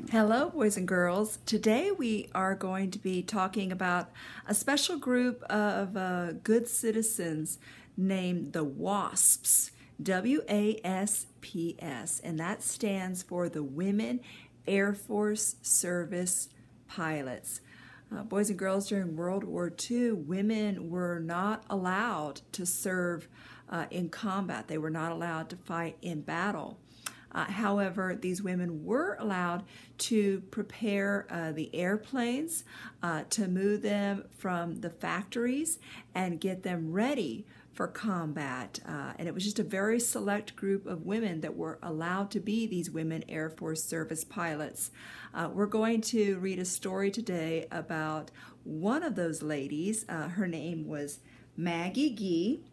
Hello, boys and girls. Today we are going to be talking about a special group of good citizens named the WASPs, W-A-S-P-S, and that stands for the Women Air Force Service Pilots. Boys and girls, during World War II, women were not allowed to serve in combat. They were not allowed to fight in battle. However, these women were allowed to prepare the airplanes, to move them from the factories and get them ready for combat. And it was just a very select group of women that were allowed to be these Women Air Force Service Pilots. We're going to read a story today about one of those ladies. Her name was Maggie Gee.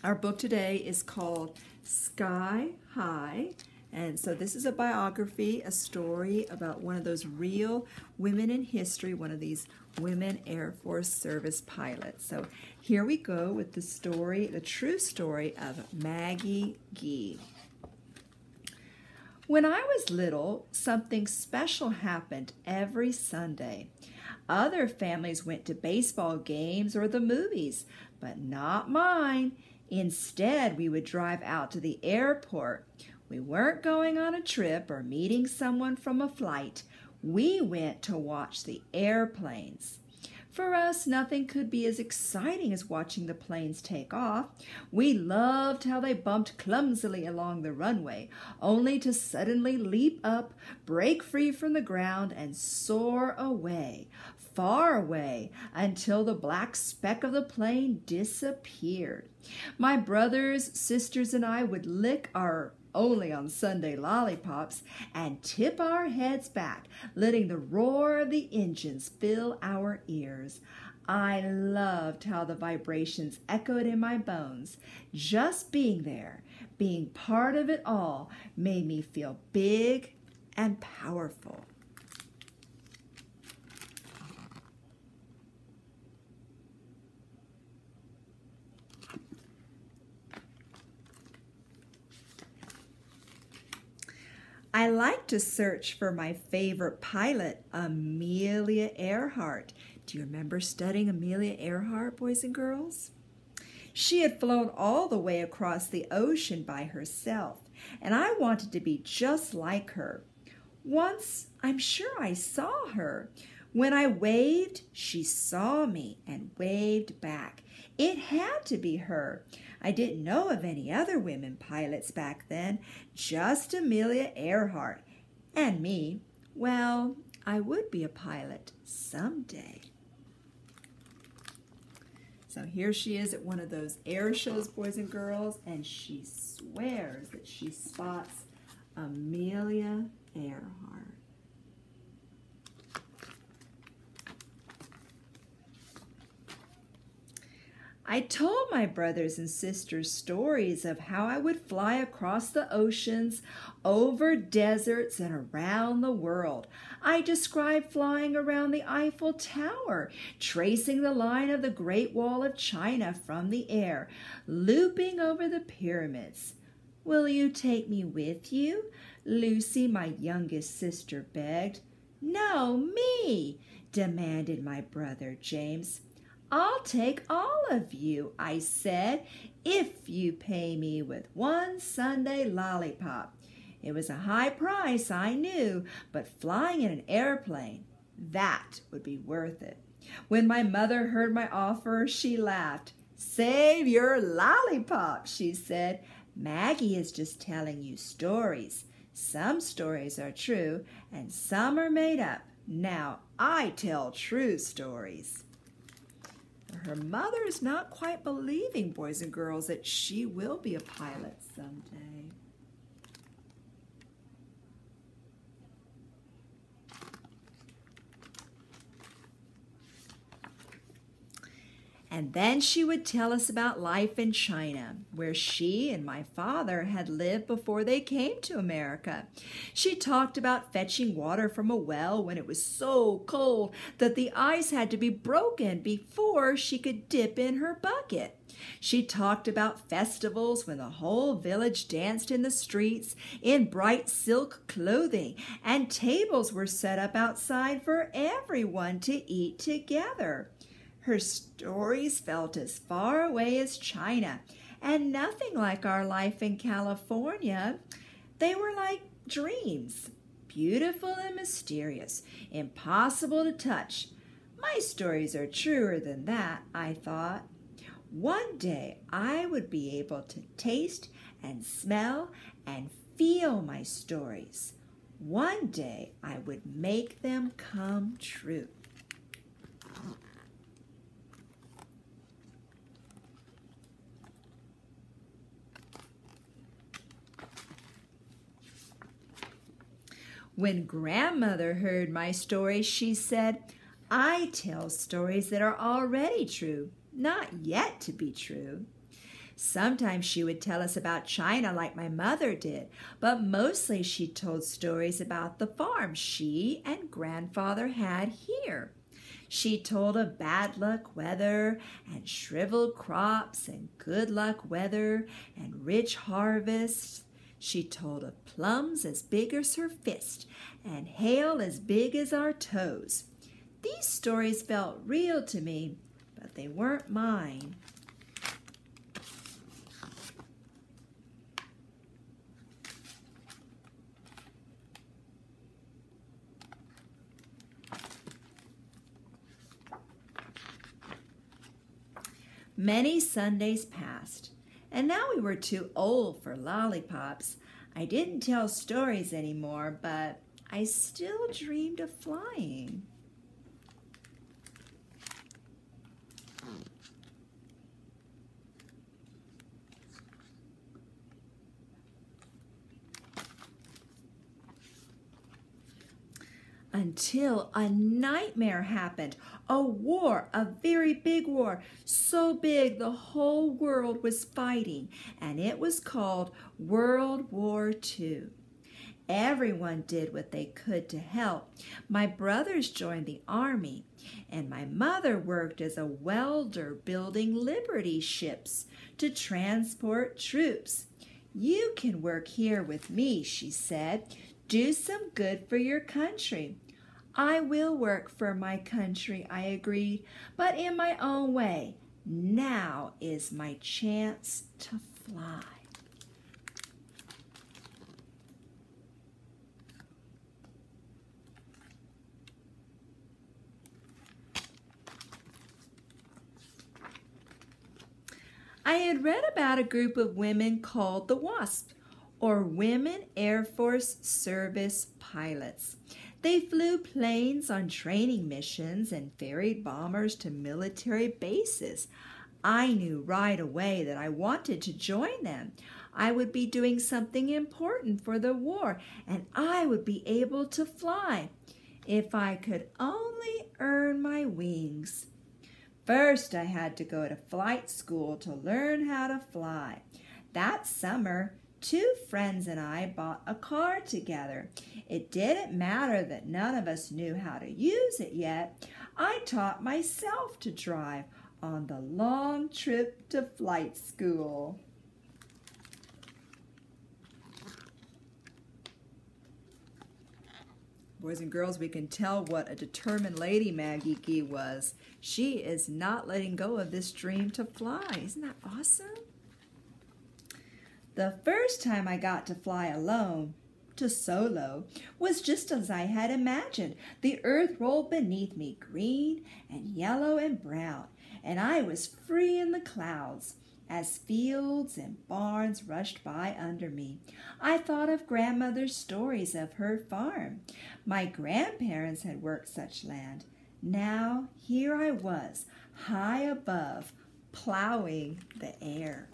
Our book today is called Sky High, and so this is a biography, a story about one of those real women in history, one of these Women Air Force Service Pilots. So here we go with the story, the true story of Maggie Gee. When I was little, something special happened every Sunday. Other families went to baseball games or the movies, but not mine. Instead, we would drive out to the airport. We weren't going on a trip or meeting someone from a flight. We went to watch the airplanes. For us, nothing could be as exciting as watching the planes take off. We loved how they bumped clumsily along the runway, only to suddenly leap up, break free from the ground, and soar away, far away, until the black speck of the plane disappeared. My brothers, sisters, and I would lick our only on Sunday lollipops and tip our heads back, letting the roar of the engines fill our ears. I loved how the vibrations echoed in my bones. Just being there, being part of it all, made me feel big and powerful. I like to search for my favorite pilot, Amelia Earhart. Do you remember studying Amelia Earhart, boys and girls? She had flown all the way across the ocean by herself, and I wanted to be just like her. Once, I'm sure I saw her. When I waved, she saw me and waved back. It had to be her. I didn't know of any other women pilots back then, just Amelia Earhart. And me, well, I would be a pilot someday. So here she is at one of those air shows, boys and girls, and she swears that she spots Amelia Earhart. I told my brothers and sisters stories of how I would fly across the oceans, over deserts, and around the world. I described flying around the Eiffel Tower, tracing the line of the Great Wall of China from the air, looping over the pyramids. "Will you take me with you?" Lucy, my youngest sister, begged. "No, me," demanded my brother James. "I'll take all of you," I said, "if you pay me with one Sunday lollipop." It was a high price, I knew, but flying in an airplane, that would be worth it. When my mother heard my offer, she laughed. "Save your lollipop," she said. "Maggie is just telling you stories. Some stories are true, and some are made up. Now I tell true stories." Her mother is not quite believing, boys and girls, that she will be a pilot someday. And then she would tell us about life in China, where she and my father had lived before they came to America. She talked about fetching water from a well when it was so cold that the ice had to be broken before she could dip in her bucket. She talked about festivals when the whole village danced in the streets in bright silk clothing, and tables were set up outside for everyone to eat together. Her stories felt as far away as China, and nothing like our life in California. They were like dreams, beautiful and mysterious, impossible to touch. My stories are truer than that, I thought. One day I would be able to taste and smell and feel my stories. One day I would make them come true. When Grandmother heard my story, she said, "I tell stories that are already true, not yet to be true." Sometimes she would tell us about China like my mother did, but mostly she told stories about the farm she and Grandfather had here. She told of bad luck weather and shriveled crops and good luck weather and rich harvests. She told of plums as big as her fist and hail as big as our toes. These stories felt real to me, but they weren't mine. Many Sundays passed, and now we were too old for lollipops. I didn't tell stories anymore, but I still dreamed of flying. Until a nightmare happened. A war, a very big war, so big the whole world was fighting, and it was called World War II. Everyone did what they could to help. My brothers joined the army, and my mother worked as a welder building Liberty ships to transport troops. "You can work here with me," she said. "Do some good for your country." "I will work for my country," I agreed, "but in my own way. Now is my chance to fly." I had read about a group of women called the WASP, or Women Airforce Service Pilots. They flew planes on training missions and ferried bombers to military bases. I knew right away that I wanted to join them. I would be doing something important for the war, and I would be able to fly if I could only earn my wings. First, I had to go to flight school to learn how to fly. That summer, 2 friends and I bought a car together. It didn't matter that none of us knew how to use it yet. I taught myself to drive on the long trip to flight school. Boys and girls, we can tell what a determined lady Maggie Gee was. She is not letting go of this dream to fly. Isn't that awesome? The first time I got to fly alone, to solo, was just as I had imagined. The earth rolled beneath me, green and yellow and brown, and I was free in the clouds as fields and barns rushed by under me. I thought of Grandmother's stories of her farm. My grandparents had worked such land. Now here I was, high above, plowing the air.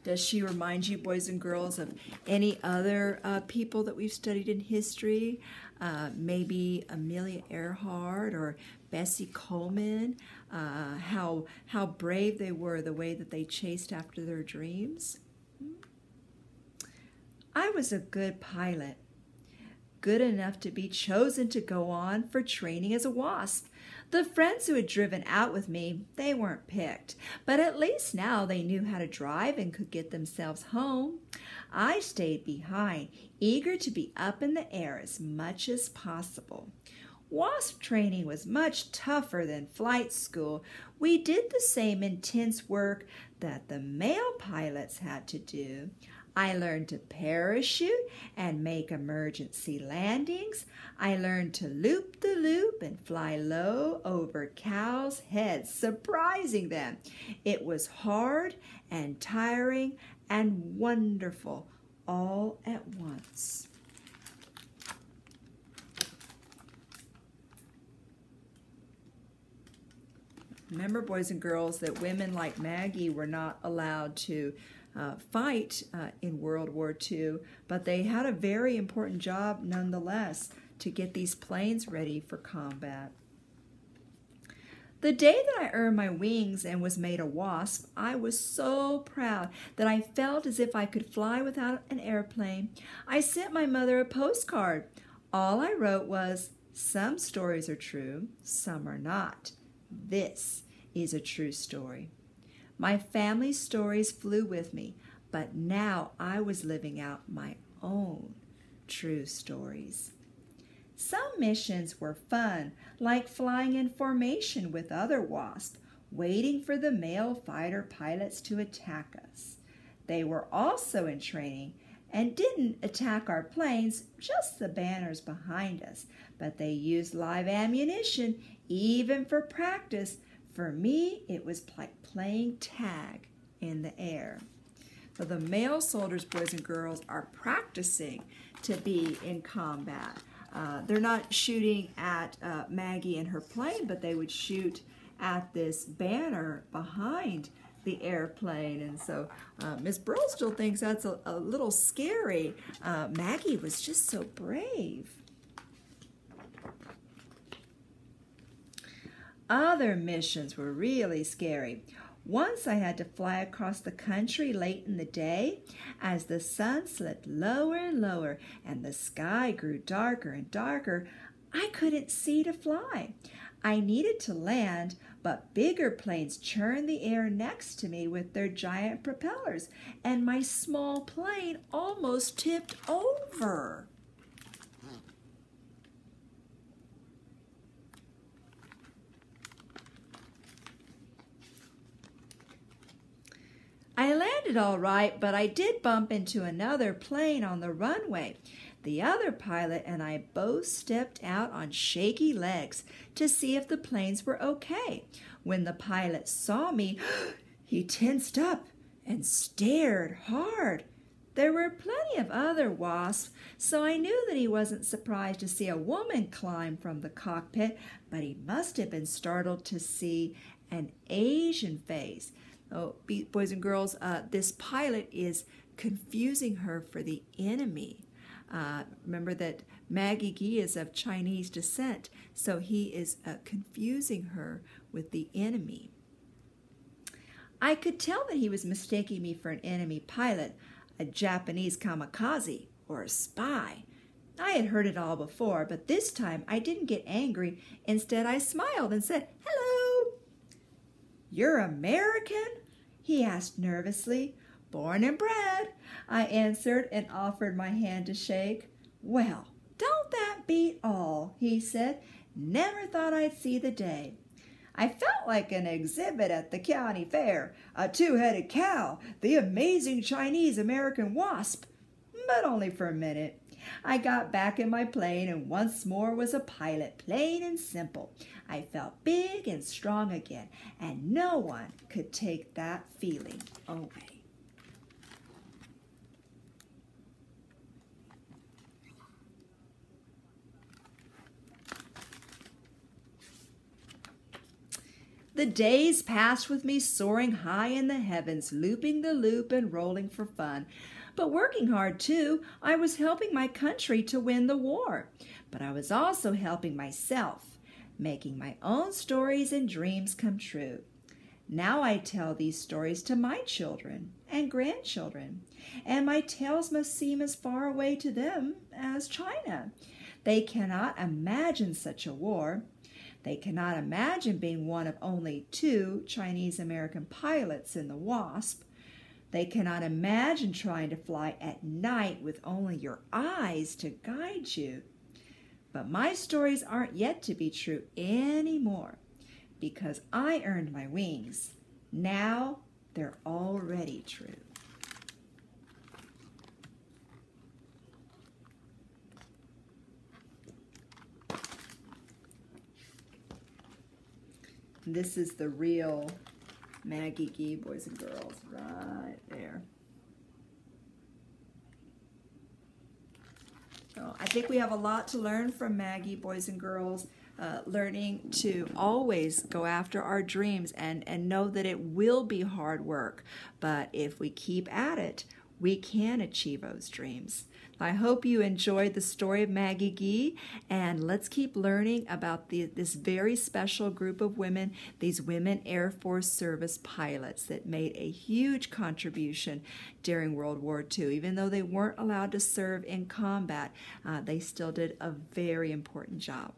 Does she remind you, boys and girls, of any other people that we've studied in history? Maybe Amelia Earhart or Bessie Coleman, how brave they were, the way that they chased after their dreams. I was a good pilot, good enough to be chosen to go on for training as a WASP. The friends who had driven out with me, they weren't picked, but at least now they knew how to drive and could get themselves home. I stayed behind, eager to be up in the air as much as possible. WASP training was much tougher than flight school. We did the same intense work that the male pilots had to do. I learned to parachute and make emergency landings. I learned to loop the loop and fly low over cows' heads, surprising them. It was hard and tiring and wonderful all at once. Remember, boys and girls, that women like Maggie were not allowed to fight in World War II, but they had a very important job nonetheless to get these planes ready for combat. The day that I earned my wings and was made a WASP, I was so proud that I felt as if I could fly without an airplane. I sent my mother a postcard. All I wrote was, "Some stories are true, some are not. This is a true story." My family's stories flew with me, but now I was living out my own true stories. Some missions were fun, like flying in formation with other WASP, waiting for the male fighter pilots to attack us. They were also in training and didn't attack our planes, just the banners behind us, but they used live ammunition even for practice. For me, it was like playing tag in the air. So the male soldiers, boys and girls, are practicing to be in combat. They're not shooting at Maggie and her plane, but they would shoot at this banner behind the airplane. And so Miss Burl still thinks that's a little scary. Maggie was just so brave. Other missions were really scary. Once I had to fly across the country late in the day as the sun slipped lower and lower and the sky grew darker and darker. I couldn't see to fly. I needed to land, but bigger planes churned the air next to me with their giant propellers, and my small plane almost tipped over. I landed all right, but I did bump into another plane on the runway. The other pilot and I both stepped out on shaky legs to see if the planes were okay. When the pilot saw me, he tensed up and stared hard. There were plenty of other WASPs, so I knew that he wasn't surprised to see a woman climb from the cockpit, but he must have been startled to see an Asian face. Oh, boys and girls, this pilot is confusing her for the enemy. Remember that Maggie Gee is of Chinese descent, so he is confusing her with the enemy. I could tell that he was mistaking me for an enemy pilot, a Japanese kamikaze, or a spy. I had heard it all before, but this time I didn't get angry. Instead, I smiled and said, "Hello." "You're American?" he asked nervously. "Born and bred," I answered and offered my hand to shake. "Well, don't that beat all?" he said. "Never thought I'd see the day." I felt like an exhibit at the county fair, a two-headed cow, the amazing Chinese-American wasp, but only for a minute. I got back in my plane and once more was a pilot, plain and simple. I felt big and strong again, and no one could take that feeling away. The days passed with me soaring high in the heavens, looping the loop and rolling for fun. But working hard, too. I was helping my country to win the war. But I was also helping myself, making my own stories and dreams come true. Now I tell these stories to my children and grandchildren, and my tales must seem as far away to them as China. They cannot imagine such a war. They cannot imagine being one of only 2 Chinese-American pilots in the WASP. They cannot imagine trying to fly at night with only your eyes to guide you. But my stories aren't yet to be true anymore, because I earned my wings. Now they're already true. This is the real Maggie Gee, boys and girls, right there. So I think we have a lot to learn from Maggie, boys and girls, learning to always go after our dreams and know that it will be hard work. But if we keep at it, we can achieve those dreams. I hope you enjoyed the story of Maggie Gee, and let's keep learning about this very special group of women, these Women Air Force Service Pilots that made a huge contribution during World War II. Even though they weren't allowed to serve in combat, they still did a very important job.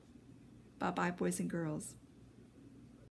Bye-bye, boys and girls.